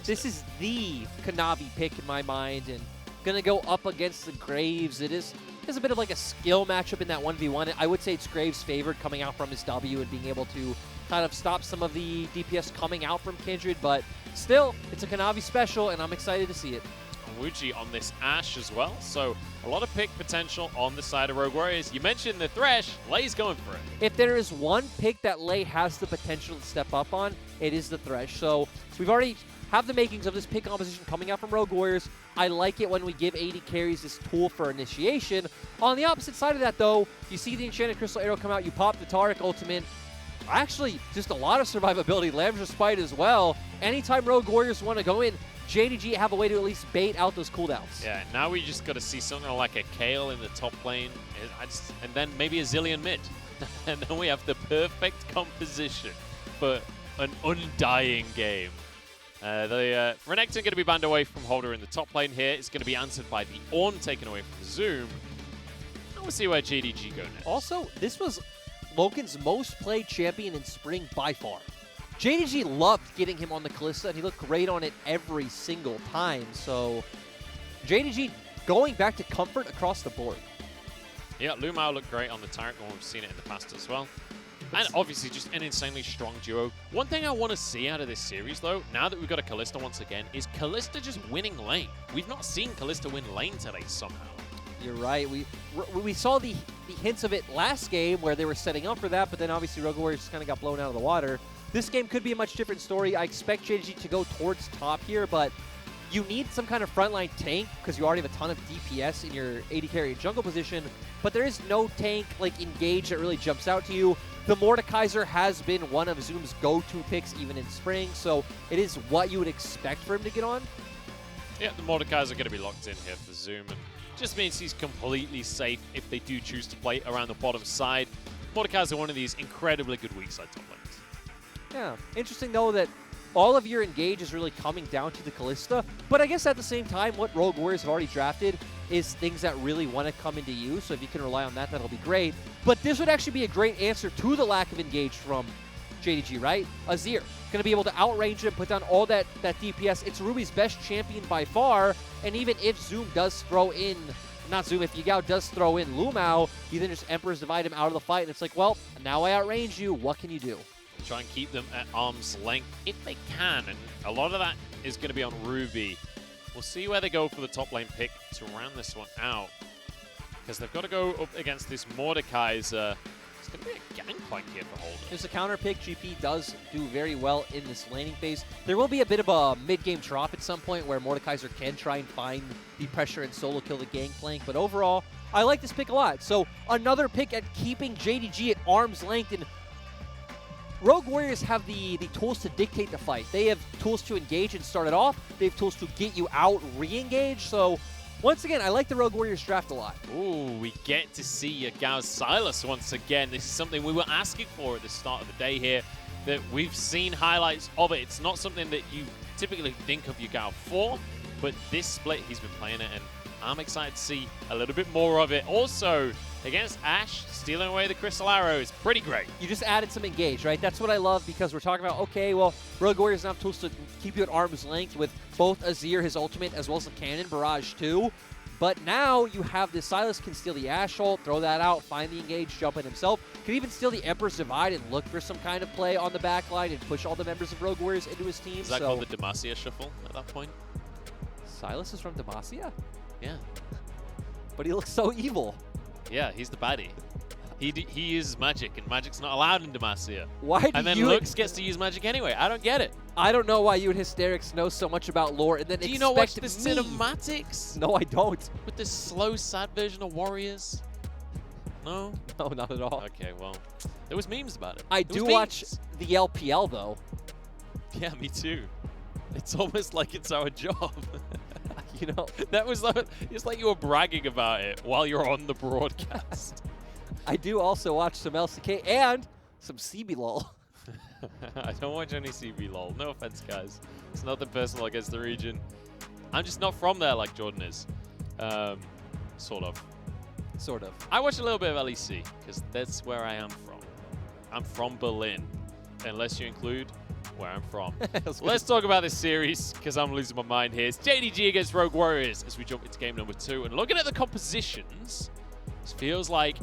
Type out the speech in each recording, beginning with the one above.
This is the Kanavi pick in my mind, and gonna go up against the Graves. It is a bit of like a skill matchup in that 1v1. I would say it's Graves' favored coming out from his W and being able to kind of stop some of the DPS coming out from Kindred, but still, it's a Kanavi special, and I'm excited to see it. Wuji on this Ashe as well, so a lot of pick potential on the side of Rogue Warriors. You mentioned the Thresh, Lei's going for it. If there is one pick that Lei has the potential to step up on, it is the Thresh. So we've already have the makings of this pick composition coming out from Rogue Warriors. I like it when we give AD carries this tool for initiation. On the opposite side of that, though, you see the Enchanted Crystal Arrow come out, you pop the Taric ultimate. Actually, just a lot of survivability. Lamb's Respite as well. Anytime Rogue Warriors want to go in, JDG have a way to at least bait out those cooldowns. Yeah, now we just got to see something like a Kale in the top lane, and then maybe a Zillion mid. And then we have the perfect composition for an undying game. The Renekton going to be banned away from Holder in the top lane here. It's going to be answered by the Ornn taken away from Zoom. And we'll see where JDG go next. Also, this was Loken's most played champion in spring by far. JDG loved getting him on the Kalista, and he looked great on it every single time. So JDG going back to comfort across the board. Yeah, Lumao looked great on the Tyrant. We've seen it in the past as well. And obviously just an insanely strong duo. One thing I want to see out of this series, though, now that we've got a Kalista once again, is Kalista just winning lane. We've not seen Kalista win lane today somehow. You're right. We saw the hints of it last game where they were setting up for that, but then obviously Rogue Warriors just kind of got blown out of the water. This game could be a much different story. I expect JDG to go towards top here, but you need some kind of frontline tank because you already have a ton of DPS in your AD carry jungle position, but there is no tank like engage that really jumps out to you. The Mordekaiser has been one of Zoom's go-to picks even in spring, so it is what you would expect for him to get on. Yeah, the Mordekaiser are going to be locked in here for Zoom, and just means he's completely safe if they do choose to play around the bottom side. Mordekaiser are one of these incredibly good weak side top lanes. Yeah, interesting though that all of your engage is really coming down to the Kalista, but I guess at the same time, what Rogue Warriors have already drafted is things that really want to come into use, so if you can rely on that, that'll be great. But this would actually be a great answer to the lack of engage from JDG, right? Azir, going to be able to outrange him, put down all that DPS. It's Ruby's best champion by far, and even if Zoom does throw in, not Zoom, if Yagao does throw in Lumao, you then just Emperor's Divide him out of the fight, and it's like, well, now I outrange you, what can you do? Try and keep them at arm's length if they can, and a lot of that is going to be on Ruby. We'll see where they go for the top lane pick to round this one out, because they've got to go up against this Mordekaiser. It's going to be a gangplank here for Holder. There's a counter pick. GP does do very well in this laning phase. There will be a bit of a mid-game drop at some point where Mordekaiser can try and find the pressure and solo kill the gangplank, but overall, I like this pick a lot. So another pick at keeping JDG at arm's length, and Rogue Warriors have the tools to dictate the fight. They have tools to engage and start it off. They have tools to get you out, re-engage. So, once again, I like the Rogue Warriors draft a lot. Ooh, we get to see Yagao's Silas once again. This is something we were asking for at the start of the day here, that we've seen highlights of it. It's not something that you typically think of Yagao for, but this split, he's been playing it, and I'm excited to see a little bit more of it. Also, against Ashe, stealing away the Crystal Arrow is pretty great. You just added some engage, right? That's what I love, because we're talking about, okay, well, Rogue Warriors now have tools to keep you at arm's length with both Azir, his ultimate, as well as the cannon, Barrage too. But now you have this Silas can steal the Ashe ult, throw that out, find the engage, jump in himself. Can even steal the Emperor's Divide and look for some kind of play on the back line and push all the members of Rogue Warriors into his team. Is that called the Demacia shuffle at that point? Silas is from Demacia? Yeah. But he looks so evil. Yeah, he's the baddie. He uses magic, and magic's not allowed in Demacia. Why do and then you Lux gets to use magic anyway. I don't get it. I don't know why you and Hysterics know so much about lore, and then do you not watch the me. cinematics? No, I don't. With this slow, sad version of Warriors? No? No, not at all. Okay, well, there was memes about it. I do watch the LPL, though. Yeah, me too. It's almost like it's our job. You know, that was like, it's like you were bragging about it while you're on the broadcast. I do also watch some LCK and some CBLOL. I don't watch any CBLOL. No offense, guys. It's nothing personal against the region. I'm just not from there like Jordan is. Sort of. Sort of. I watch a little bit of LEC because that's where I am from. I'm from Berlin, unless you include where I'm from. Let's talk about this series, because I'm losing my mind here. It's JDG against Rogue Warriors as we jump into game number 2. And looking at the compositions, this feels like,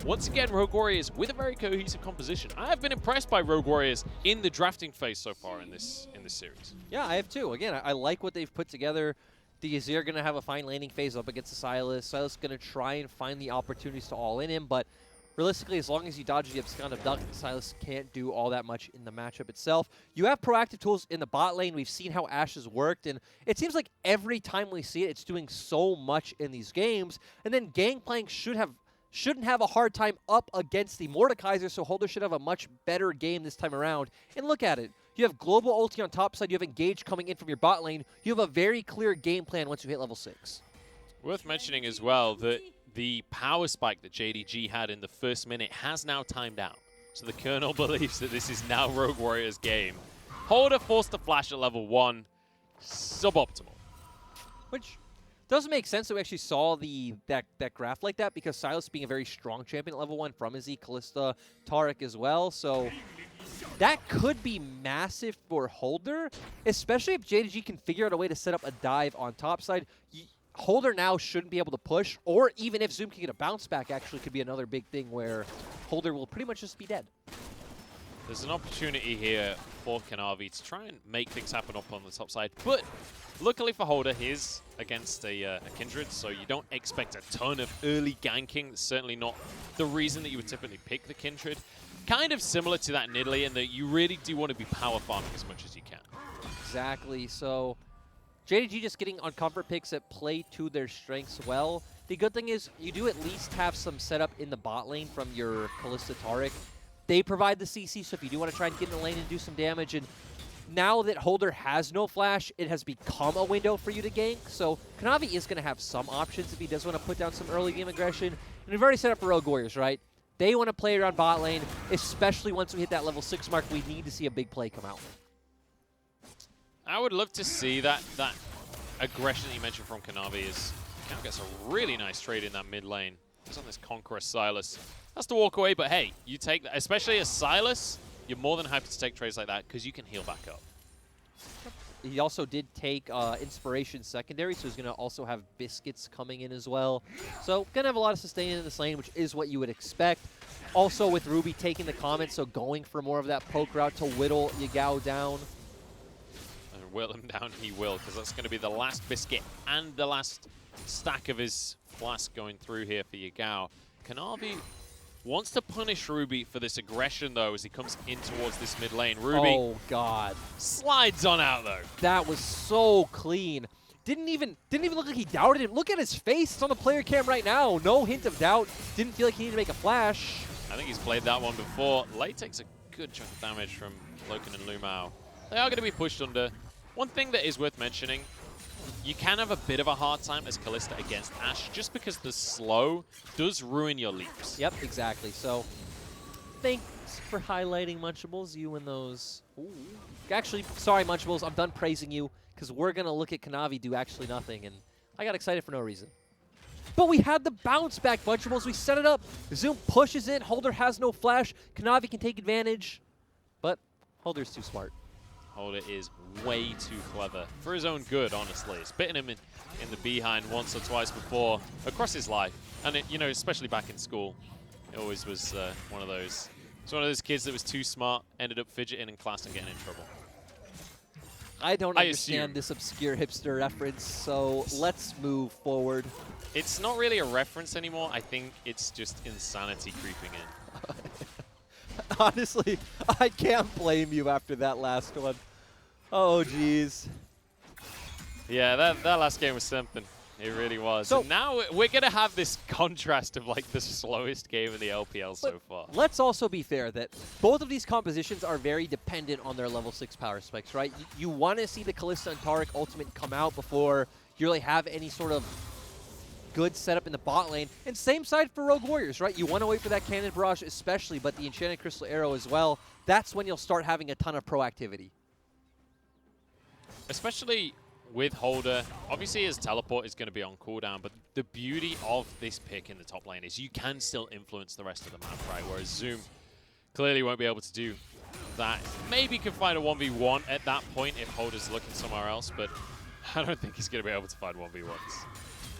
once again, Rogue Warriors with a very cohesive composition. I have been impressed by Rogue Warriors in the drafting phase so far in this series. Yeah, I have too. Again, I like what they've put together. The Azir going to have a fine landing phase up against the Sylas. Sylas going to try and find the opportunities to all in him, but realistically, as long as you dodge the Abscond Abduct, Sylas can't do all that much in the matchup itself. You have proactive tools in the bot lane. We've seen how Ashe has worked, and it seems like every time we see it, it's doing so much in these games. And then Gangplank shouldn't have a hard time up against the Mordekaiser, so Holder should have a much better game this time around. And look at it. You have Global Ulti on top side. You have Engage coming in from your bot lane. You have a very clear game plan once you hit level 6. Worth mentioning as well that the power spike that JDG had in the first minute has now timed out. So the Colonel believes that this is now Rogue Warriors' game. Holder forced to flash at level 1. Suboptimal. Which doesn't make sense that we actually saw that graph like that, because Sylas being a very strong champion at level 1 from Izzy, Kalista, Taric as well. So that could be massive for Holder, especially if JDG can figure out a way to set up a dive on top side. Holder now shouldn't be able to push, or even if Zoom can get a bounce back, actually could be another big thing where Holder will pretty much just be dead. There's an opportunity here for Kanavi to try and make things happen up on the top side, but luckily for Holder, he's against a Kindred, so you don't expect a ton of early ganking. That's certainly not the reason that you would typically pick the Kindred. Kind of similar to that Nidalee in that you really do want to be power farming as much as you can. Exactly, so JDG just getting on comfort picks that play to their strengths well. The good thing is you do at least have some setup in the bot lane from your Kalista Taric. They provide the CC, so if you do want to try and get in the lane and do some damage, and now that Holder has no flash, it has become a window for you to gank. So Kanavi is going to have some options if he does want to put down some early game aggression. And we've already set up for Rogue Warriors, right? They want to play around bot lane, especially once we hit that level 6 mark. We need to see a big play come out. I would love to see that aggression that you mentioned from Kanavi. Is Kanavi gets a really nice trade in that mid lane. He's on this Conqueror Sylas. Has to walk away, but hey, you take that, especially as Sylas, you're more than happy to take trades like that because you can heal back up. He also did take Inspiration secondary, so he's going to also have Biscuits coming in as well. So going to have a lot of sustain in this lane, which is what you would expect. Also with Ruby taking the comment, so going for more of that poke route to whittle Yagao down. And whittle him down he will, because that's going to be the last Biscuit and the last stack of his flask going through here for Yagao. Kanavi wants to punish Ruby for this aggression, though, as he comes in towards this mid lane. Ruby, oh god, slides on out, though. That was so clean. Didn't even look like he doubted him. Look at his face. It's on the player cam right now. No hint of doubt. Didn't feel like he needed to make a flash. I think he's played that one before. Lei takes a good chunk of damage from Loken and Lumao. They are going to be pushed under. One thing that is worth mentioning, you can have a bit of a hard time as Kalista against Ashe, just because the slow does ruin your leaps. Yep, exactly. So, thanks for highlighting Munchables, you and those. Ooh. Actually, sorry, Munchables, I'm done praising you, because we're going to look at Kanavi do actually nothing, and I got excited for no reason. But we had the bounce back, Munchables. We set it up. Zoom pushes in. Holder has no flash. Kanavi can take advantage, but Holder's too smart. Holder is way too clever for his own good, honestly. It's bitten him in the behind once or twice before across his life. And, you know, especially back in school, it always was one of those. It's one of those kids that was too smart, ended up fidgeting in class and getting in trouble. I don't understand this obscure hipster reference, so let's move forward. It's not really a reference anymore. I think it's just insanity creeping in. Honestly, I can't blame you after that last one. Oh, jeez. Yeah, that last game was something. It really was. So and now we're going to have this contrast of like the slowest game in the LPL so far. Let's also be fair that both of these compositions are very dependent on their level 6 power spikes, right? You want to see the Kalista and Taric ultimate come out before you really have any sort of good setup in the bot lane. And same side for Rogue Warriors, right? You want to wait for that Cannon Barrage especially, but the Enchanted Crystal Arrow as well. That's when you'll start having a ton of proactivity. Especially with Holder, obviously his teleport is going to be on cooldown, but the beauty of this pick in the top lane is you can still influence the rest of the map, right? Whereas Zoom clearly won't be able to do that maybe can find a 1v1 at that point if Holder's looking somewhere else, but I don't think he's going to be able to find 1v1s.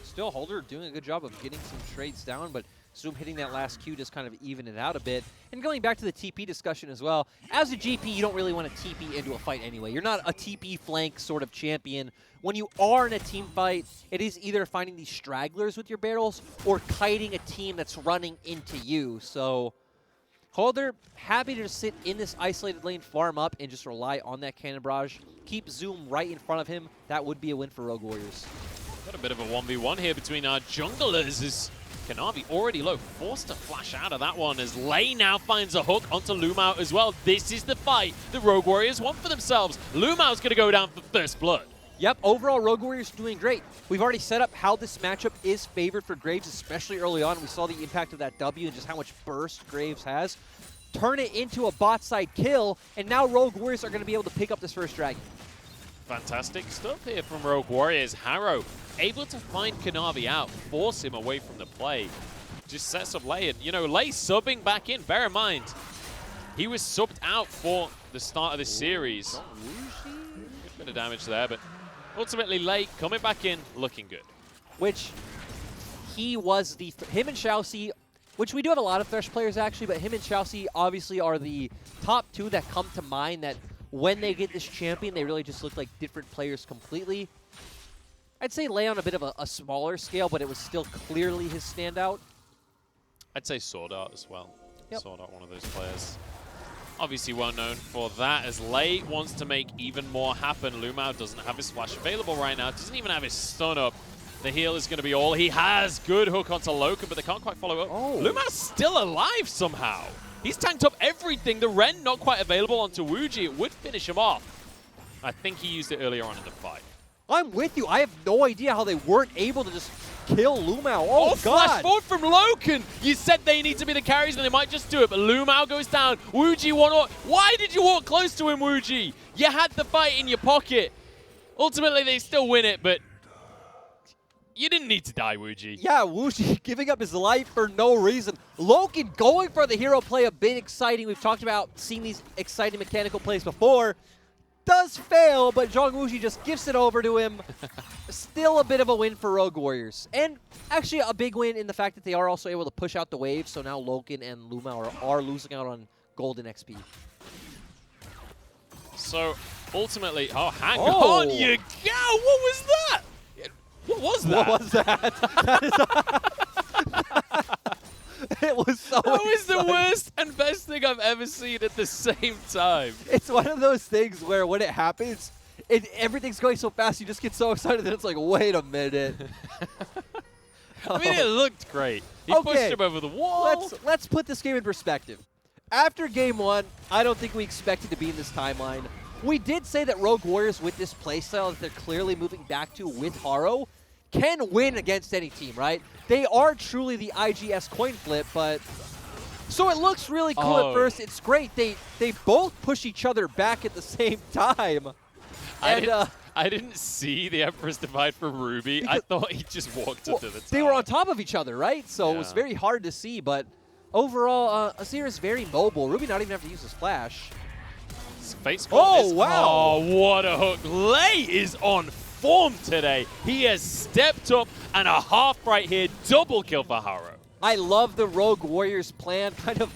Still, Holder doing a good job of getting some trades down, but Zoom hitting that last Q just kind of even it out a bit. And going back to the TP discussion as well, as a GP, you don't really want to TP into a fight anyway. You're not a TP flank sort of champion. When you are in a team fight, it is either finding these stragglers with your barrels or kiting a team that's running into you. So Holder, happy to just sit in this isolated lane, farm up, and just rely on that cannon barrage. Keep Zoom right in front of him. That would be a win for Rogue Warriors. Got a bit of a 1v1 here between our junglers as Kanavi already low, forced to flash out of that one as Lei now finds a hook onto Lumao as well. This is the fight the Rogue Warriors want for themselves. Lumao's going to go down for first blood. Yep, overall, Rogue Warriors doing great. We've already set up how this matchup is favored for Graves, especially early on. We saw the impact of that W and just how much burst Graves has. Turn it into a bot side kill, and now Rogue Warriors are going to be able to pick up this first dragon. Fantastic stuff here from Rogue Warriors. Harrow able to find Kanavi out, force him away from the play. Just sets up Lei, and you know, Lei subbing back in. Bear in mind, he was subbed out for the start of this series. Good bit of damage there, but ultimately Lei coming back in, looking good. Which he was him and Xiaoxi, which we do have a lot of Thresh players actually, but him and Xiaoxi obviously are the top two that come to mind that when they get this champion, they really just look like different players completely. I'd say Lei on a bit of a smaller scale, but it was still clearly his standout. I'd say Sword Art as well. Yep. Sword Art, one of those players. Obviously well known for that, as Lei wants to make even more happen. Lumao doesn't have his flash available right now, doesn't even have his stun up. The heal is going to be all he has. Good hook onto Loken, but they can't quite follow up. Oh. Lumao's still alive somehow. He's tanked up everything. The Ren not quite available onto Wuji. It would finish him off. I think he used it earlier on in the fight. I'm with you. I have no idea how they weren't able to just kill Lumao. Oh, God. Flash forward from Loken. You said they need to be the carries and they might just do it, but Lumao goes down. Wuji one. Why did you walk close to him, Wuji? You had the fight in your pocket. Ultimately, they still win it, but you didn't need to die, Wuji. Yeah, Wuji giving up his life for no reason. Loken going for the hero play, a bit exciting. We've talked about seeing these exciting mechanical plays before. Does fail, but Zhong Wuji just gives it over to him. Still a bit of a win for Rogue Warriors. And actually a big win in the fact that they are also able to push out the wave, so now Loken and Lumao are losing out on golden XP. So, ultimately, hang on you go! What was that? What was that? What was that? It was so That was exciting. the worst and best thing I've ever seen at the same time. It's one of those things where when it happens, everything's going so fast, you just get so excited that it's like, wait a minute. I mean, it looked great. He pushed him over the wall. Let's put this game in perspective. After game one, I don't think we expected to be in this timeline. We did say that Rogue Warriors with this playstyle that they're clearly moving back to with Haro can win against any team, right? They are truly the IGS coin flip, but so it looks really cool at first. It's great. They both push each other back at the same time. I didn't see the Empress Divide for Ruby. I thought he just walked up to the top. They were on top of each other, right? So it was very hard to see, but overall, Azir is very mobile. Ruby not even have to use his flash. Wow. Oh, what a hook. Lei is on form today. He has stepped up and a half right here. Double kill for Harrow. I love the Rogue Warriors plan, kind of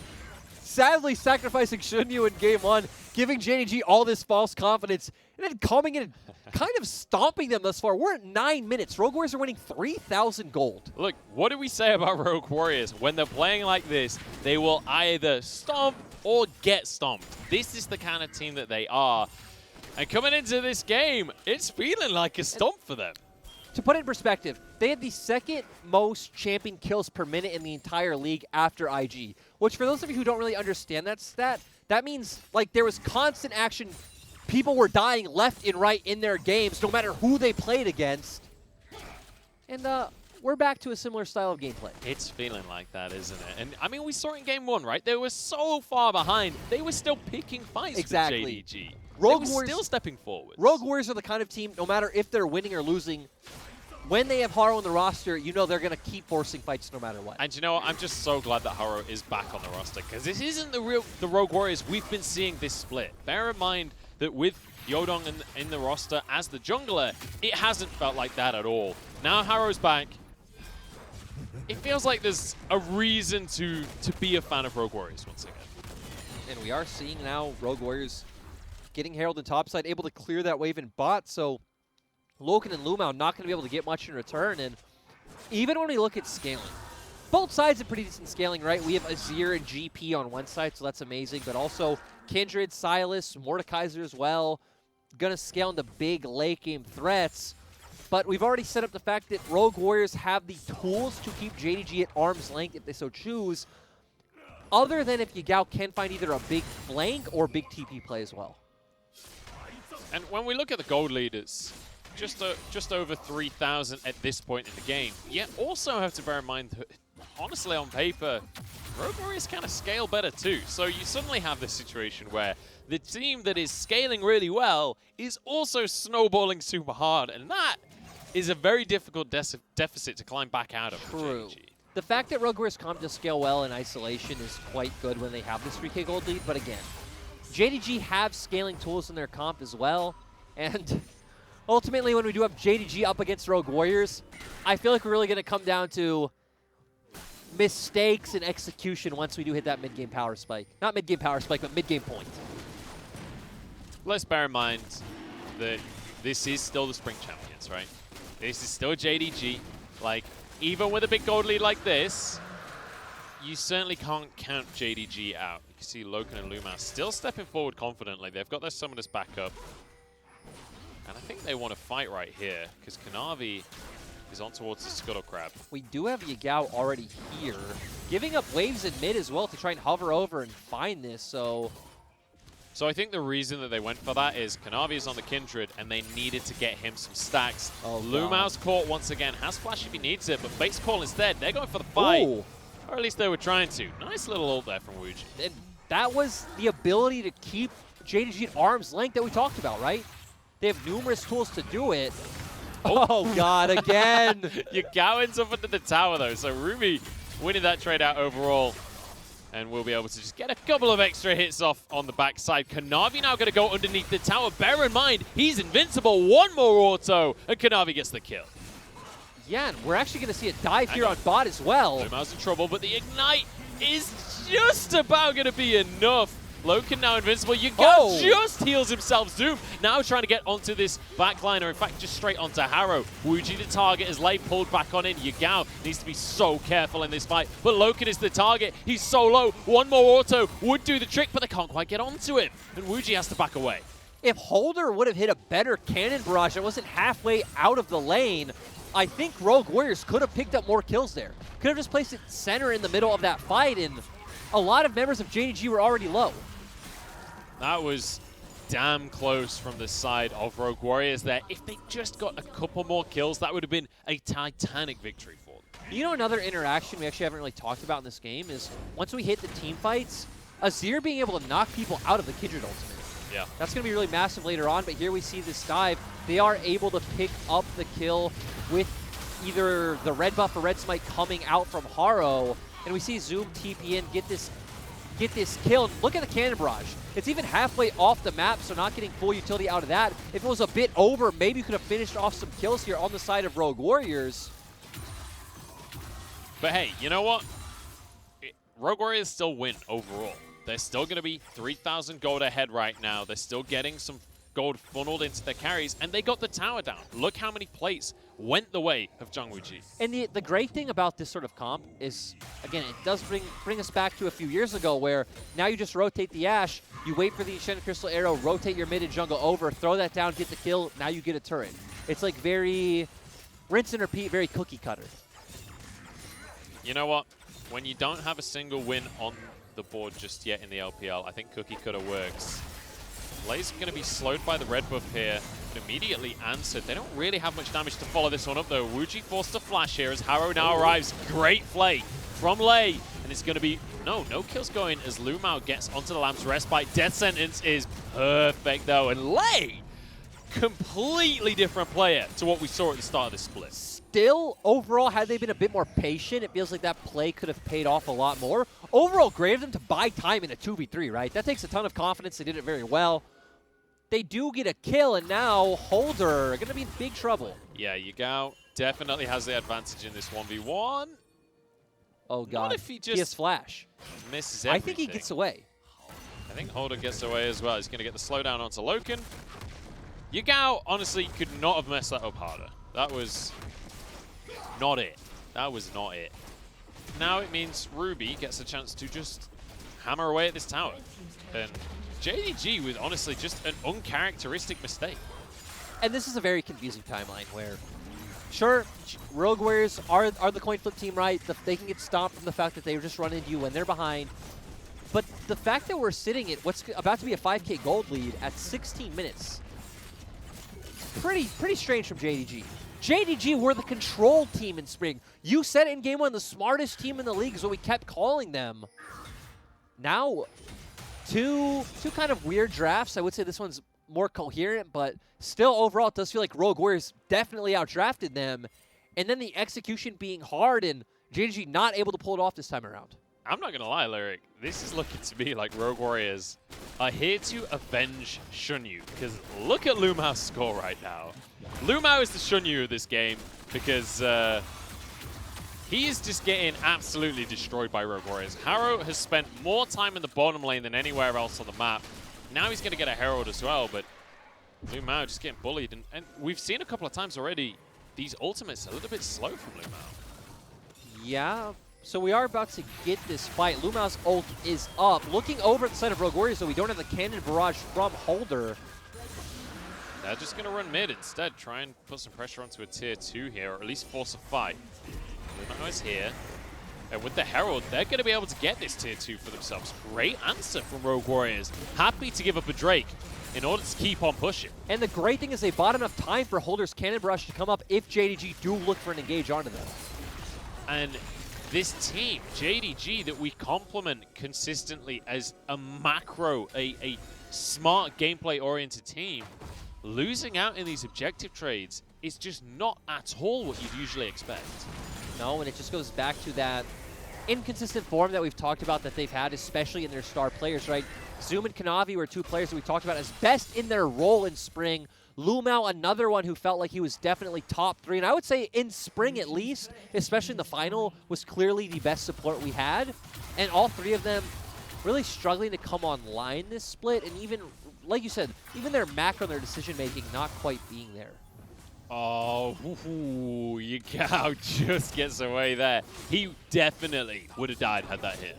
sadly sacrificing Shunyu in game one, giving JDG all this false confidence, and then coming in and kind of stomping them thus far. We're at 9 minutes. Rogue Warriors are winning 3,000 gold. Look, what do we say about Rogue Warriors? When they're playing like this, they will either stomp or get stomped. This is the kind of team that they are. And coming into this game, it's feeling like a stomp for them. To put it in perspective, they had the second most champion kills per minute in the entire league after IG, which for those of you who don't really understand that stat, that means like there was constant action. People were dying left and right in their games, no matter who they played against. And we're back to a similar style of gameplay. It's feeling like that, isn't it? And I mean, we saw it in game one, right? They were so far behind. They were still picking fights with JDG. Rogue they were Warriors, still stepping forward. Rogue Warriors are the kind of team, no matter if they're winning or losing, when they have Haro on the roster, you know they're going to keep forcing fights no matter what. And you know what? I'm just so glad that Haro is back on the roster, because this isn't the Rogue Warriors we've been seeing this split. Bear in mind that with Yodong in the roster as the jungler, it hasn't felt like that at all. Now Haro's back. It feels like there's a reason to be a fan of Rogue Warriors once again. And we are seeing now Rogue Warriors getting Herald in topside, able to clear that wave in bot, so Loken and Lumao not going to be able to get much in return. And even when we look at scaling, both sides have pretty decent scaling, right? We have Azir and GP on one side, so that's amazing, but also Kindred, Silas, Mordekaiser as well, going to scale into big late game threats. But we've already set up the fact that Rogue Warriors have the tools to keep JDG at arm's length if they so choose, other than if Yagao can find either a big flank or big TP play as well. And when we look at the gold leaders, just over 3,000 at this point in the game, you also have to bear in mind that, honestly, on paper, Rogue Warriors kind of scale better too. So you suddenly have this situation where the team that is scaling really well is also snowballing super hard, and that is a very difficult deficit to climb back out of. True. The fact that Rogue Warriors come to scale well in isolation is quite good when they have this 3K gold lead, but again, JDG have scaling tools in their comp as well, and ultimately when we do have JDG up against Rogue Warriors, I feel like we're really going to come down to mistakes and execution once we do hit that mid-game power spike. Not mid-game power spike, but mid-game point. Let's bear in mind that this is still the Spring Champions, right? This is still JDG. Like, even with a big gold lead like this, you certainly can't count JDG out. You can see Loken and Lumao still stepping forward confidently. They've got their summoners back up. And I think they want to fight right here, because Kanavi is on towards the Scuttle Crab. We do have Yagao already here, giving up waves in mid as well to try and hover over and find this, so I think the reason that they went for that is Kanavi is on the Kindred, and they needed to get him some stacks. Oh, Lumao's caught once again, has flash if he needs it, but Fate's Call instead. They're going for the fight. Ooh. Or at least they were trying to. Nice little ult there from Wuji. And that was the ability to keep JDG at arm's length that we talked about, right? They have numerous tools to do it. Oh, God, again. Yagao's up under the tower, though, so Ruby winning that trade out overall. And we'll be able to just get a couple of extra hits off on the backside. Kanavi now going to go underneath the tower. Bear in mind, he's invincible. One more auto, and Kanavi gets the kill. Yeah, and we're actually going to see a dive here on bot as well. Lumao's in trouble, but the Ignite is just about going to be enough. Loken now invincible. Yagao just heals himself. Zoom now trying to get onto this backline, or in fact just straight onto Haro. Wuji the target as Lei pulled back on in. Yagao needs to be so careful in this fight, but Loken is the target. He's so low. One more auto would do the trick, but they can't quite get onto him, and Wuji has to back away. If Holder would have hit a better cannon barrage that wasn't halfway out of the lane, I think Rogue Warriors could have picked up more kills there. Could have just placed it center in the middle of that fight, and a lot of members of JDG were already low. That was damn close from the side of Rogue Warriors there. If they just got a couple more kills, that would have been a titanic victory for them. You know, another interaction we actually haven't really talked about in this game is once we hit the team fights, Azir being able to knock people out of the Kindred ultimate. Yeah. That's going to be really massive later on, but here we see this dive. They are able to pick up the kill with either the red buff or red smite coming out from Haro, and we see Zoom TP in, get this kill. And look at the cannon barrage. It's even halfway off the map, so not getting full utility out of that. If it was a bit over, maybe you could have finished off some kills here on the side of Rogue Warriors. But hey, you know what? Rogue Warriors still win overall. They're still going to be 3,000 gold ahead right now. They're still getting some gold funneled into their carries, and they got the tower down. Look how many plates went the way of Zhang Wuji. And the great thing about this sort of comp is, again, it does bring us back to a few years ago where now you just rotate the Ashe, you wait for the Enchanted Crystal Arrow, rotate your mid and jungle over, throw that down, get the kill, now you get a turret. It's like very rinse and repeat, very cookie cutter. You know what? When you don't have a single win on the board just yet in the LPL, I think cookie cutter works. Lei's going to be slowed by the red buff here, but immediately answered. They don't really have much damage to follow this one up, though. Wuji forced to flash here as Haro now arrives. Great play from Lei, and it's going to be no kills going as Lumao gets onto the Lamb's respite. Death sentence is perfect, though, and Lei completely different player to what we saw at the start of this split. Still, overall, had they been a bit more patient, it feels like that play could have paid off a lot more. Overall, great of them to buy time in a 2v3, right? That takes a ton of confidence. They did it very well. They do get a kill, and now Holder going to be in big trouble. Yeah, Yagao definitely has the advantage in this 1v1. Oh, God. Not if he just has flash. misses everything. I think he gets away. I think Holder gets away as well. He's going to get the slowdown onto Loken. Yagao, honestly, could not have messed that up harder. That was not it. That was not it. Now it means Ruby gets a chance to just hammer away at this tower. And JDG with, honestly, just an uncharacteristic mistake. And this is a very confusing timeline where, sure, Rogue Warriors are the coin flip team, right? They can get stopped from the fact that they just run into you when they're behind. But the fact that we're sitting at what's about to be a 5K gold lead at 16 minutes, pretty strange from JDG. JDG were the control team in spring. You said in game one, the smartest team in the league is what we kept calling them. Now, two kind of weird drafts. I would say this one's more coherent, but still overall it does feel like Rogue Warriors definitely outdrafted them. And then the execution being hard and JDG not able to pull it off this time around. I'm not going to lie, Lyric. This is looking to me like Rogue Warriors are here to avenge Shunyu. Because look at Lumao's score right now. Lumao is the Shunyu of this game because he is just getting absolutely destroyed by Rogue Warriors. Harrow has spent more time in the bottom lane than anywhere else on the map. Now he's going to get a Herald as well, but Lumao just getting bullied. And we've seen a couple of times already these ultimates a little bit slow from Lumao. Yeah. So we are about to get this fight. Lumao's ult is up. Looking over at the side of Rogue Warriors, though, we don't have the cannon barrage from Holder. They're just going to run mid instead. Try and put some pressure onto a tier 2 here, or at least force a fight. Lumao is here. And with the Herald, they're going to be able to get this tier 2 for themselves. Great answer from Rogue Warriors. Happy to give up a Drake in order to keep on pushing. And the great thing is they bought enough time for Holder's cannon barrage to come up if JDG do look for an engage onto them. And this team, JDG, that we compliment consistently as a macro, a smart gameplay-oriented team, losing out in these objective trades is just not at all what you'd usually expect. No, and it just goes back to that inconsistent form that we've talked about that they've had, especially in their star players, right? Zoom and Kanavi were two players that we talked about as best in their role in spring. Lumao, another one who felt like he was definitely top 3. And I would say in spring at least, especially in the final, was clearly the best support we had. And all three of them really struggling to come online this split. And even, like you said, even their macro and their decision-making not quite being there. Oh, Yagao just gets away there. He definitely would have died had that hit.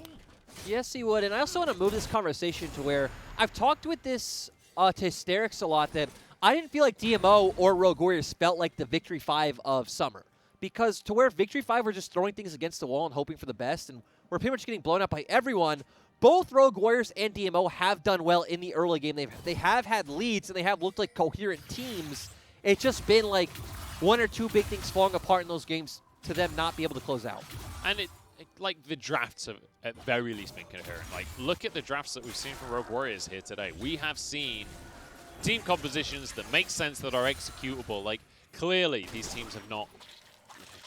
Yes, he would. And I also want to move this conversation to where I've talked with this to Hysterics a lot that I didn't feel like DMO or Rogue Warriors felt like the Victory 5 of summer. Because to where Victory 5 were just throwing things against the wall and hoping for the best, and we're pretty much getting blown up by everyone, both Rogue Warriors and DMO have done well in the early game. They have had leads, and they have looked like coherent teams. It's just been like one or two big things falling apart in those games to them not be able to close out. And like the drafts have at very least been coherent. Like, look at the drafts that we've seen from Rogue Warriors here today. We have seen team compositions that make sense, that are executable. Like, clearly these teams have not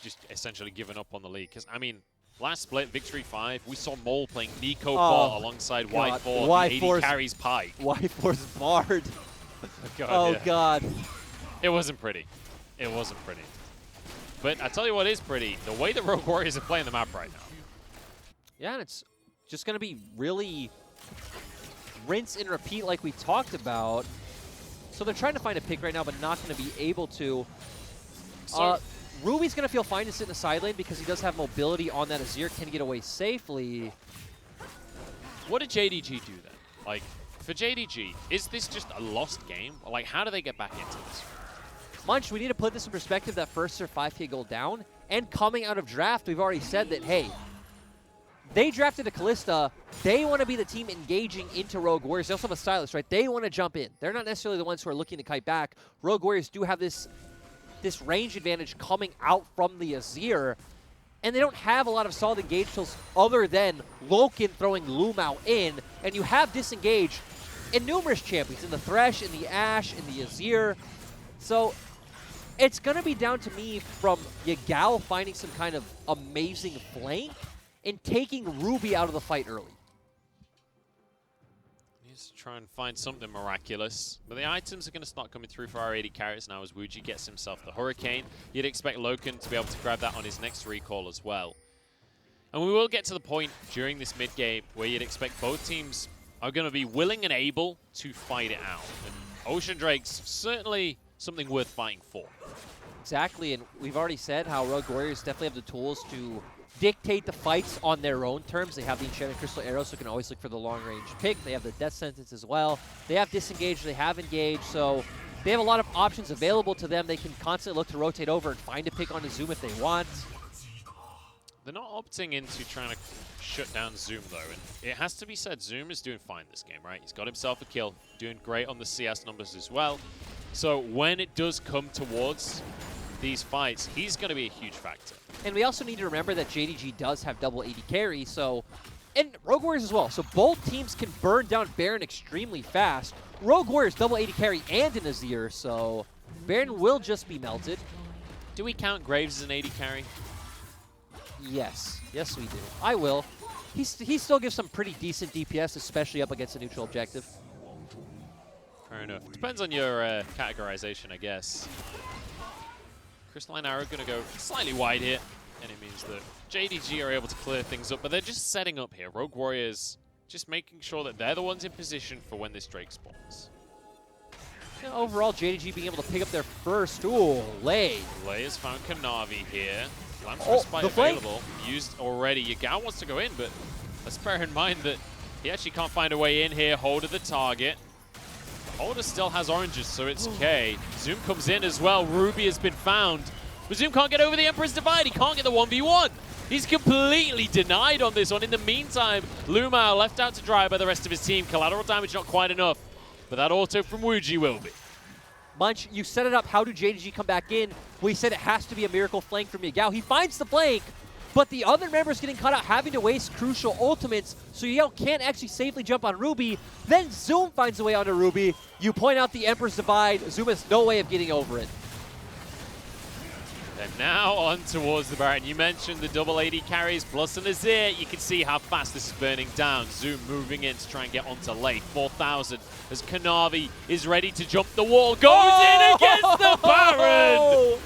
just essentially given up on the league. Because, I mean, last split, Victory 5, we saw Mole playing Nico bot alongside Y4. The AD carries Pike. Y4's barred. God, oh, yeah. God. It wasn't pretty. It wasn't pretty. But I tell you what is pretty, the way the Rogue Warriors are playing the map right now. Yeah, and it's just going to be really rinse and repeat like we talked about. So they're trying to find a pick right now, but not going to be able to. So Ruby's going to feel fine to sit in the side lane because he does have mobility on that Azir, can get away safely. What did JDG do then? Like, for JDG, is this just a lost game? Like, how do they get back into this? Munch, we need to put this in perspective, that first or 5K goal down. And coming out of draft, we've already said that, hey, they drafted a Kalista. They want to be the team engaging into Rogue Warriors. They also have a Stylist, right? They want to jump in. They're not necessarily the ones who are looking to kite back. Rogue Warriors do have this range advantage coming out from the Azir. And they don't have a lot of solid engage tools other than Loken throwing Lumao in. And you have disengage in numerous champions, in the Thresh, in the Ashe, in the Azir. So it's going to be down to me from Yagao finding some kind of amazing flank and taking Ruby out of the fight early. Needs to try and find something miraculous. But the items are going to start coming through for our AD carries now as Wuji gets himself the Hurricane. You'd expect Loken to be able to grab that on his next recall as well. And we will get to the point during this mid-game where you'd expect both teams are going to be willing and able to fight it out. And Ocean Drake's certainly something worth fighting for. Exactly, and we've already said how Rogue Warriors definitely have the tools to dictate the fights on their own terms. They have the Enchanted Crystal Arrow, so you can always look for the long-range pick. They have the Death Sentence as well. They have Disengage, they have Engage, so they have a lot of options available to them. They can constantly look to rotate over and find a pick on the Zoom if they want. They're not opting into trying to shut down Zoom, though. And it has to be said, Zoom is doing fine this game, right? He's got himself a kill, doing great on the CS numbers as well. So when it does come towards these fights, he's going to be a huge factor. And we also need to remember that JDG does have double AD carry, so, and Rogue Warriors as well. So both teams can burn down Baron extremely fast. Rogue Warriors double AD carry and an Azir, so Baron will just be melted. Do we count Graves as an AD carry? Yes. Yes, we do. I will. He still gives some pretty decent DPS, especially up against a neutral objective. Fair enough. Depends on your categorization, I guess. Crystalline Arrow going to go slightly wide here, and it means that JDG are able to clear things up, but they're just setting up here. Rogue Warriors just making sure that they're the ones in position for when this Drake spawns. Yeah, overall, JDG being able to pick up their first. Ooh, Lay. Lay has found Kanavi here. Lamb's Oh, Respite the flank. available. Used already. Yagao wants to go in, but let's bear in mind that he actually can't find a way in here. Holder the target. Holder still has oranges, so it's K. Zoom comes in as well. Ruby has been found. But Zoom can't get over the Emperor's Divide. He can't get the 1v1. He's completely denied on this one. In the meantime, Lumao left out to dry by the rest of his team. Collateral damage not quite enough, but that auto from Wuji will be. Munch, you set it up. How do JDG come back in? We said it has to be a miracle flank from Yagao. He finds the flank, but the other members getting cut out, having to waste crucial ultimates, so Yagao can't actually safely jump on Ruby. Then Zoom finds a way onto Ruby. You point out the Emperor's Divide. Zoom has no way of getting over it. And now on towards the Baron. You mentioned the double AD carries plus an Azir. You can see how fast this is burning down. Zoom moving in to try and get onto late. 4,000 as Kanavi is ready to jump the wall. Goes in against the Baron!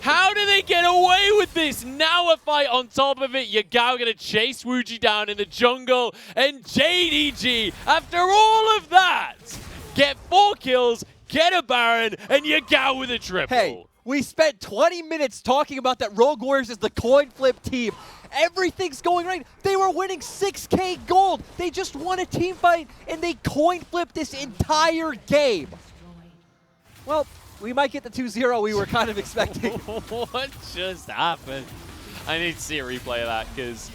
How do they get away with this? Now a fight on top of it. Yagao going to chase Wuji down in the jungle. And JDG, after all of that, get 4 kills, get a Baron, and Yagao with a triple. Hey, we spent 20 minutes talking about that Rogue Warriors is the coin flip team. Everything's going right. They were winning 6K gold. They just won a team fight, and they coin flipped this entire game. Well, we might get the 2-0 we were kind of expecting. What just happened? I need to see a replay of that, because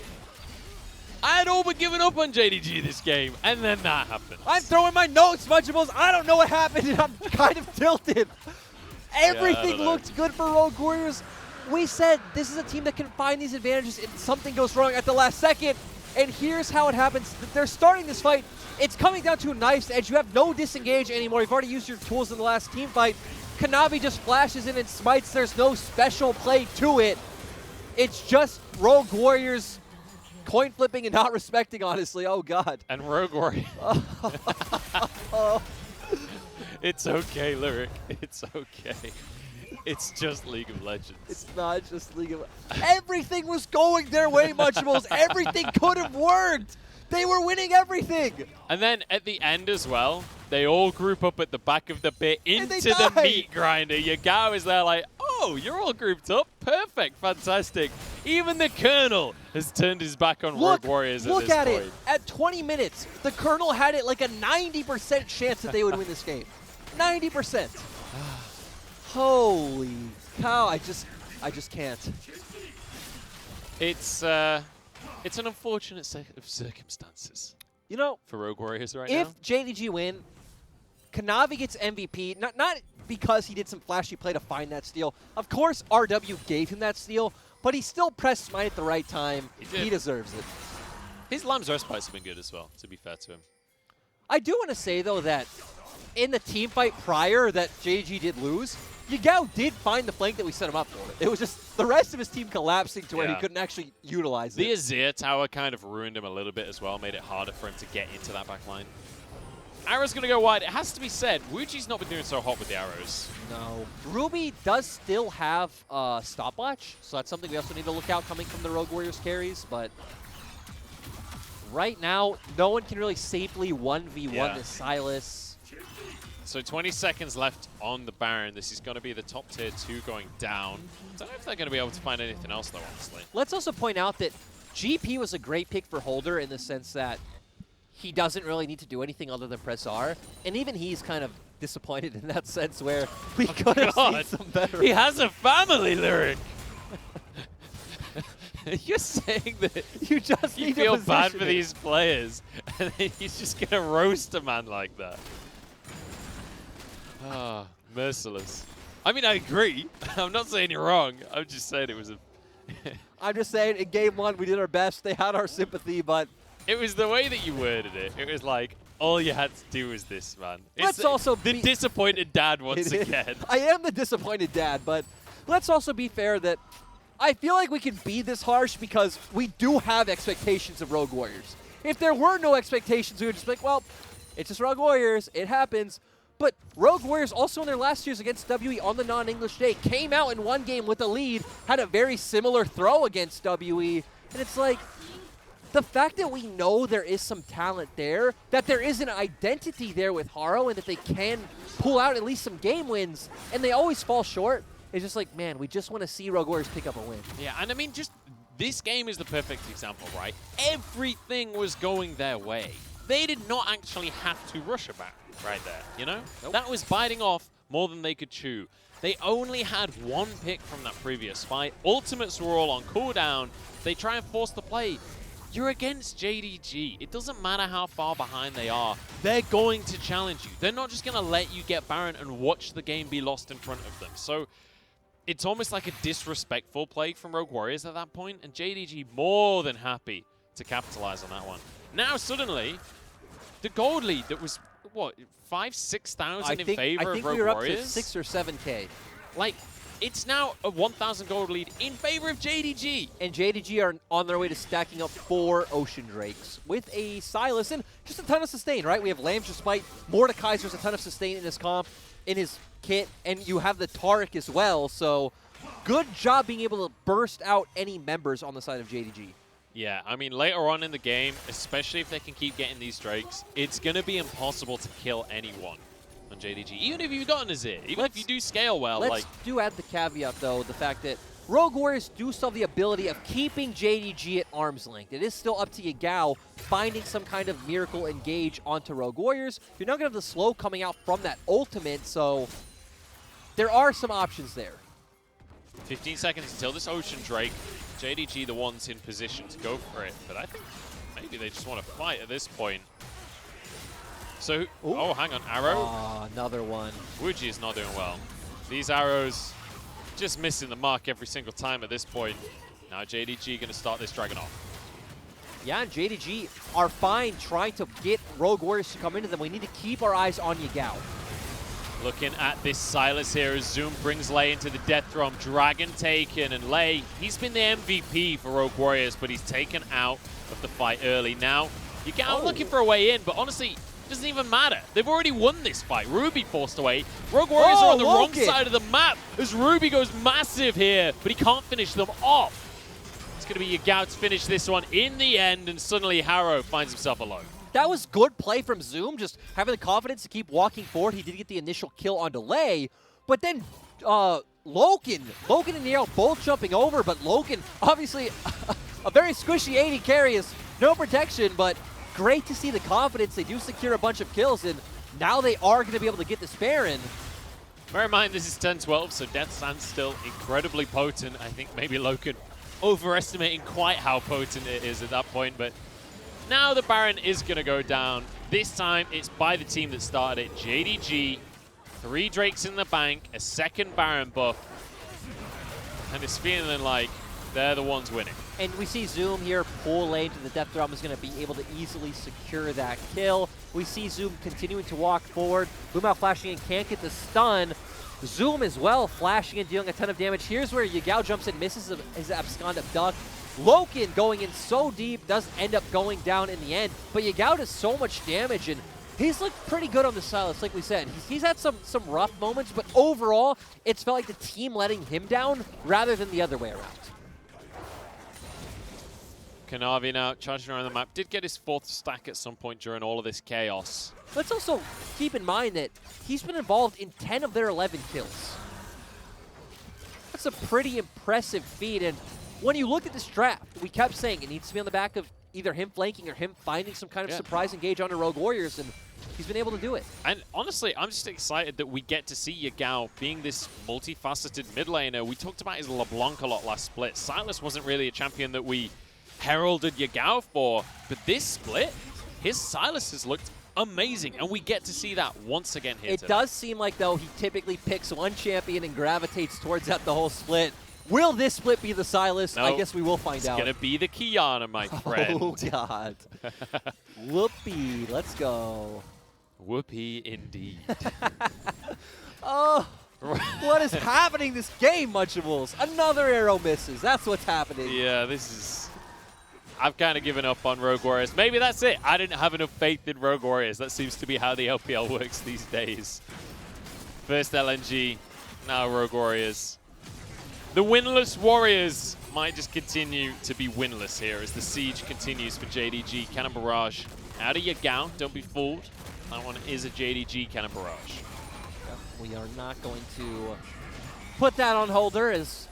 I had all but given up on JDG this game, and then that happened. I'm throwing my notes, Munchables. I don't know what happened, and I'm kind of tilted. Everything looked good for Rogue Warriors. We said this is a team that can find these advantages if something goes wrong at the last second. And here's how it happens. They're starting this fight. It's coming down to a knife's edge. You have no disengage anymore. You've already used your tools in the last team fight. Kanavi just flashes in and smites. There's no special play to it. It's just Rogue Warriors coin flipping and not respecting, honestly. Oh, God. And Rogue Warriors. It's okay, Lyric. It's okay. It's just League of Legends. It's not just League of Legends. Everything was going their way, Munchables. Everything could have worked. They were winning everything. And then at the end as well, they all group up at the back of the pit into the die. meat grinder. Yagao is there like, oh, you're all grouped up? Perfect, fantastic. Even the Colonel has turned his back on Rogue Warriors at this point. Look at it. At 20 minutes, the Colonel had it like a 90% chance that they would win this game. 90%. Holy cow, I just can't. It's an unfortunate set of circumstances. You know, for Rogue Warriors right if now. JDG win, Kanavi gets MVP, not because he did some flashy play to find that steal. Of course, RW gave him that steal, but he still pressed mine at the right time. He deserves it. His Lamb's Respite's been good as well, to be fair to him. I do want to say, though, that in the team fight prior that JDG did lose, Yagao did find the flank that we set him up for. It was just the rest of his team collapsing to where he couldn't actually utilize it. The Azir tower kind of ruined him a little bit as well, made it harder for him to get into that back line. Arrow's going to go wide. It has to be said, Wuji's not been doing so hot with the arrows. No. Ruby does still have stopwatch, so that's something we also need to look out coming from the Rogue Warriors carries, but right now, no one can really safely 1v1 this Sylas. So 20 seconds left on the Baron. This is going to be the top tier 2 going down. I don't know if they're going to be able to find anything else, though, honestly. Let's also point out that GP was a great pick for Holder in the sense that he doesn't really need to do anything other than press R. And even he's kind of disappointed in that sense where we could have seen some better. He has a family, Lyric. You're saying that you just you feel bad for these players, and then he's just going to roast a man like that. Ah, merciless. I mean, I agree. I'm not saying you're wrong. I'm just saying it was a... I'm just saying, in game 1, we did our best. They had our sympathy, but... It was the way that you worded it. It was like, all you had to do was this, man. Let's also the disappointed dad once again. I am the disappointed dad, but let's also be fair that I feel like we can be this harsh because we do have expectations of Rogue Warriors. If there were no expectations, we would just be like, well, it's just Rogue Warriors. It happens. But Rogue Warriors also in their last years against WE on the non-English day came out in one game with a lead, had a very similar throw against WE, and it's like, the fact that we know there is some talent there, that there is an identity there with Haro, and that they can pull out at least some game wins, and they always fall short, it's just like, man, we just want to see Rogue Warriors pick up a win. Yeah, and I mean, just this game is the perfect example, right? Everything was going their way. They did not actually have to rush a back right there, you know? Nope. That was biting off more than they could chew. They only had one pick from that previous fight. Ultimates were all on cooldown. They try and force the play. You're against JDG. It doesn't matter how far behind they are. They're going to challenge you. They're not just going to let you get Baron and watch the game be lost in front of them. So it's almost like a disrespectful play from Rogue Warriors at that point, and JDG more than happy to capitalize on that one. Now suddenly, the gold lead that was, what, 5,000, 6,000 in favor of Rogue Warriors? I think we were up to 6 or 7K. Like, it's now a 1,000 gold lead in favor of JDG. And JDG are on their way to stacking up 4 Ocean Drakes with a Sylas and just a ton of sustain, right? We have Lamb's Despite, Mordekaiser's a ton of sustain in his comp, in his kit, and you have the Taric as well, so good job being able to burst out any members on the side of JDG. Yeah, I mean, later on in the game, especially if they can keep getting these Drakes, it's going to be impossible to kill anyone on JDG, even if you've got an Azir, even if you do scale well. Let's do add the caveat, though, the fact that Rogue Warriors do still have the ability of keeping JDG at arm's length. It is still up to Yagao finding some kind of miracle engage onto Rogue Warriors. You're not going to have the slow coming out from that ultimate, so there are some options there. 15 seconds until this Ocean Drake. JDG the ones in position to go for it, but I think maybe they just want to fight at this point. So, oh, hang on, Arrow. Oh, another one. Wuji is not doing well. These arrows just missing the mark every single time at this point. Now JDG going to start this Dragon off. Yeah, and JDG are fine trying to get Rogue Warriors to come into them. We need to keep our eyes on Yagao. Looking at this Sylas here as Zoom brings Lei into the death drum. Dragon taken, and Lei, he's been the MVP for Rogue Warriors, but he's taken out of the fight early. Now, Yagao looking for a way in, but honestly, it doesn't even matter. They've already won this fight. Ruby forced away. Rogue Warriors are on the wrong side of the map as Ruby goes massive here, but he can't finish them off. It's going to be Yagao to finish this one in the end, and suddenly Harrow finds himself alone. That was good play from Zoom, just having the confidence to keep walking forward. He did get the initial kill on delay, but then Loken and Neo both jumping over, but Loken, obviously a very squishy 80 carry, is no protection, but great to see the confidence. They do secure a bunch of kills, and now they are going to be able to get this Baron. Bear in mind, this is 10-12, so Death Sand's still incredibly potent. I think maybe Loken overestimating quite how potent it is at that point, but now the Baron is going to go down. This time, it's by the team that started it. JDG, 3 Drakes in the bank, a 2nd Baron buff, and it's feeling like they're the ones winning. And we see Zoom here pull lane to the Death Drum is going to be able to easily secure that kill. We see Zoom continuing to walk forward. Lumao flashing in, can't get the stun. Zoom as well, flashing and dealing a ton of damage. Here's where Yagao jumps in, misses his abscond abduct. Loken going in so deep, does end up going down in the end. But Yagao does so much damage, and he's looked pretty good on the Sylas, like we said. He's had some rough moments, but overall, it's felt like the team letting him down rather than the other way around. Kanavi now charging around the map. Did get his 4th stack at some point during all of this chaos. Let's also keep in mind that he's been involved in 10 of their 11 kills. That's a pretty impressive feat, and when you look at this draft, we kept saying it needs to be on the back of either him flanking or him finding some kind of surprise engage onto Rogue Warriors, and he's been able to do it. And honestly, I'm just excited that we get to see Yagao being this multifaceted mid laner. We talked about his LeBlanc a lot last split. Sylas wasn't really a champion that we heralded Yagao for, but this split, his Sylas has looked amazing, and we get to see that once again here It today. does seem like, though, he typically picks one champion and gravitates towards that the whole split. Will this split be the Sylas? No, I guess we will find out. It's going to be the Kiana, my friend. Oh, God. Whoopee. Let's go. Whoopee indeed. Oh, what is happening this game, Munchables? Another arrow misses. That's what's happening. Yeah, this is... I've kind of given up on Rogue Warriors. Maybe that's it. I didn't have enough faith in Rogue Warriors. That seems to be how the LPL works these days. First LNG, now Rogue Warriors. The winless Warriors might just continue to be winless here as the siege continues for JDG. Cannon Barrage out of Yagao. Don't be fooled. That one is a JDG Cannon Barrage. We are not going to put that on Holder, as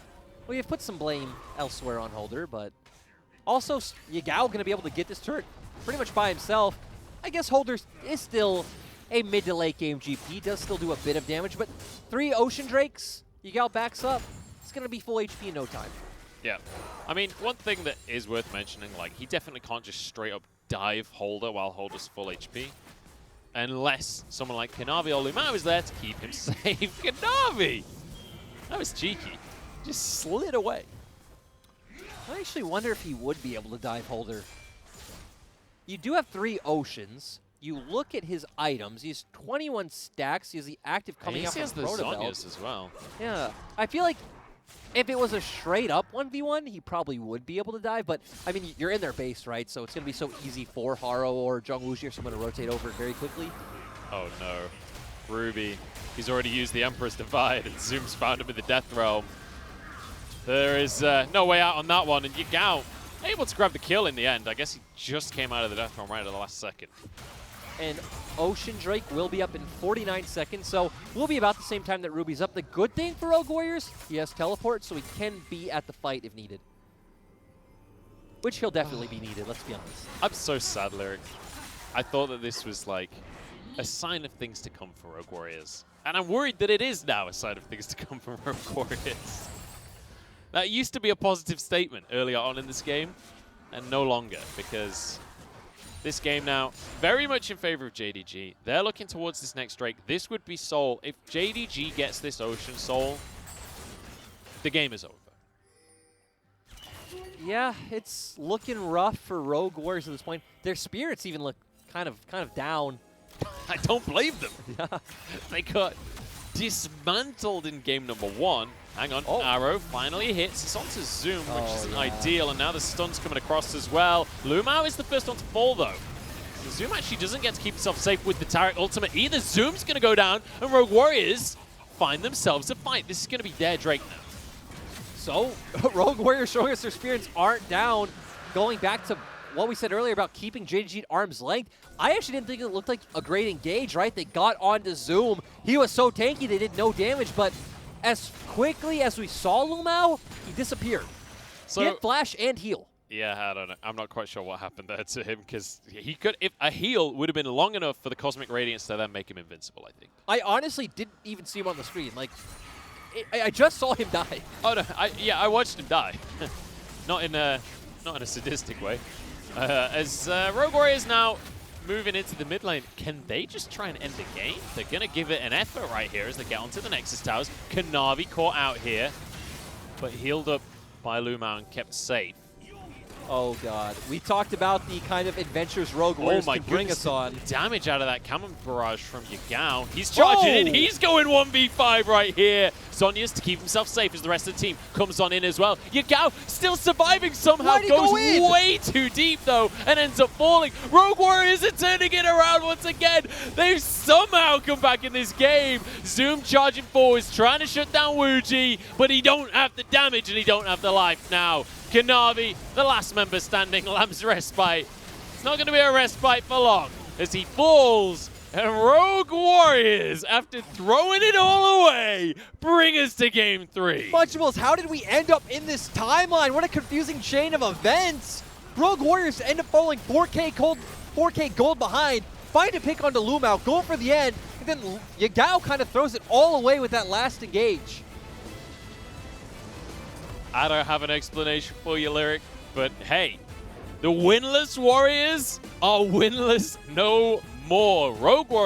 we have put some blame elsewhere on Holder, but also Yagao going to be able to get this turret pretty much by himself. I guess Holder is still a mid to late game GP, does still do a bit of damage, but 3 Ocean Drakes, Yagao backs up. It's going to be full HP in no time. Yeah. I mean, one thing that is worth mentioning, like, he definitely can't just straight up dive Holder while Holder's full HP. Unless someone like Kanavi or Lumao is there to keep him safe. Kanavi! That was cheeky. Just slid away. I actually wonder if he would be able to dive Holder. You do have 3 Oceans. You look at his items. He has 21 stacks. He has the active coming out from the Protobelt. Zonyas as well. Yeah. I feel like if it was a straight up 1v1, he probably would be able to dive, but I mean, you're in their base, right? So it's going to be so easy for Haro or Jungwuji or someone to rotate over very quickly. Oh no. Ruby. He's already used the Emperor's Divide, and Zoom's found him in the Death Realm. There is no way out on that one, and Yagao able to grab the kill in the end. I guess he just came out of the Death Realm right at the last second. And Ocean Drake will be up in 49 seconds, so we'll be about the same time that Ruby's up. The good thing for Rogue Warriors, he has teleport, so he can be at the fight if needed. Which he'll definitely be needed, let's be honest. I'm so sad, Lyric. I thought that this was like a sign of things to come for Rogue Warriors. And I'm worried that it is now a sign of things to come for Rogue Warriors. That used to be a positive statement earlier on in this game, and no longer, because this game now very much in favor of JDG. They're looking towards this next Drake. This would be Soul. If JDG gets this Ocean Soul, the game is over. Yeah, it's looking rough for Rogue Warriors at this point. Their spirits even look kind of down. I don't blame them. Yeah. They got dismantled in game number 1. Hang on, Arrow finally hits. It's onto Zoom, which isn't ideal, and now the stun's coming across as well. Lumao is the first one to fall, though. So Zoom actually doesn't get to keep himself safe with the Taric ultimate either. Zoom's going to go down, and Rogue Warriors find themselves a fight. This is going to be their Drake now. So, Rogue Warriors showing us their spirits aren't down. Going back to what we said earlier about keeping JDG at arm's length, I actually didn't think it looked like a great engage, right? They got onto Zoom. He was so tanky, they did no damage, but as quickly as we saw Lumao, he disappeared. So, he had flash and heal. Yeah, I don't know. I'm not quite sure what happened there to him, because he could, if a heal would have been long enough for the Cosmic Radiance to then make him invincible, I think. I honestly didn't even see him on the screen. Like, I just saw him die. Oh no, I watched him die. not in a sadistic way. As Rogue Warriors now moving into the mid lane, can they just try and end the game? They're going to give it an effort right here as they get onto the Nexus Towers. Kanavi caught out here, but healed up by Lumao and kept safe. Oh god. We talked about the kind of adventures Rogue Warriors can bring us on. Damage out of that cannon barrage from Yagao. He's charging in. He's going 1v5 right here. Zhonya's to keep himself safe as the rest of the team comes on in as well. Yagao still surviving somehow. Goes way too deep though and ends up falling. Rogue Warriors are turning it around once again. They've somehow come back in this game. Zoom charging forwards, trying to shut down Wuji, but he don't have the damage and he don't have the life now. Kanavi, the last member standing, Lamb's respite. It's not going to be a respite for long as he falls. And Rogue Warriors, after throwing it all away, bring us to Game 3. Munchables, how did we end up in this timeline? What a confusing chain of events. Rogue Warriors end up falling 4K gold behind, find a pick onto Lumao, go for the end, and then Yagao kind of throws it all away with that last engage. I don't have an explanation for you, Lyric, but hey, the winless Warriors are winless no more. Rogue Warriors